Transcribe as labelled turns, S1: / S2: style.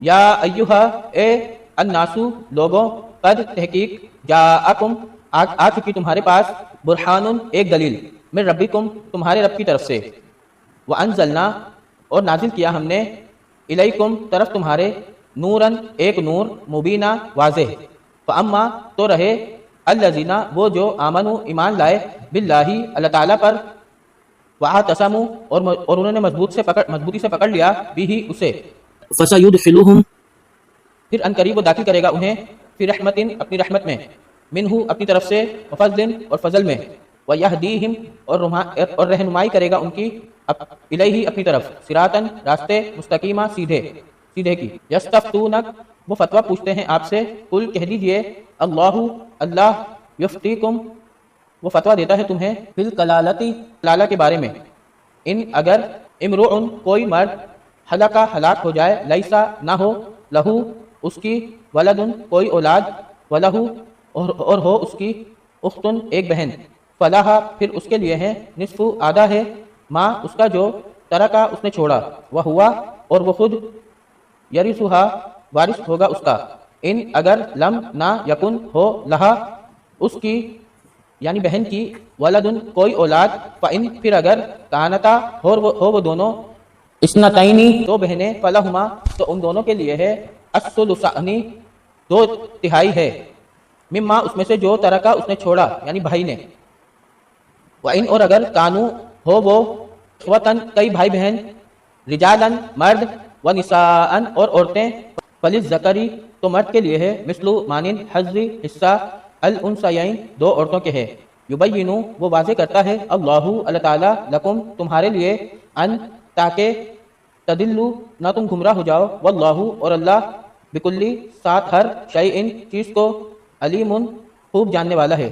S1: یا ایہا اے الناسو لوگوں، قد تحقیق جاءکم آ چکی تمہارے پاس برہان ایک دلیل من ربکم تمہارے رب کی طرف سے، وانزلنا اور نازل کیا ہم نے الیکم طرف تمہارے نورن ایک نور مبینہ واضح، فاما تو رہے الذین وہ جو آمنوا ایمان لائے باللہ اللہ تعالیٰ پر، واعتصموا اور انہوں نے مضبوطی سے پکڑ لیا بھی اسے،
S2: فسیدخلوہم
S1: پھر ان قریب وہ داخل کرے گا انہیں فی رحمت اپنی رحمت میں، منہ اپنی طرف سے، وفضل اور فضل میں، ویہدیہم اور رہنمائی کرے گا ان کی الیہ اپنی طرف، صراطاً راستے مستقیمہ سیدھے کی، یستفتونک وہ فتویٰ پوچھتے ہیں آپ سے، قل کہہ دیجئے اللہ یفتیکم وہ فتویٰ دیتا ہے تمہیں فی الکلالتی کلالہ کے بارے میں، ان اگر امرؤن کوئی مرد ہلاک ہو جائے، لیسا نہ ہو لہو اس کی ولدن کوئی اولاد، ولہو اور ہو اس کی اختن ایک بہن، فلاحا پھر اس کے لیے ہے نصف آدھا ہے، ماں اس کا جو ترکا اس نے چھوڑا، وہ ہوا اور وہ خود یرثھا وارث ہوگا اس کا، ان اگر لم نہ یکن ہو لہا اس کی یعنی بہن کی ولدن کوئی اولاد، فإن پھر اگر کانتا ہو وہ دونوں اثنتین دو بہنیں، فلہما تو ان دونوں کے لیے ہے الثلثان دو تہائی ہے، مما اس میں سے جو ترکا اس نے چھوڑا یعنی بھائی نے، وإن اور اگر کانو ہو وہ اخوتن کئی بھائی بہن، رجالن مرد، ونساء اور عورتیں، فللذکری تو مرد کے لیے ہے مثل مانند حظ حصہ الانثیین دو عورتوں کے ہے، یبینو وہ واضح کرتا ہے اللہ تعالی لکم تمہارے لیے، ان تاکہ تدلو نہ تم گمراہ ہو جاؤ، واللہ اور اللہ بکلی ساتھ ہر شیء چیز کو علیم خوب جاننے والا ہے۔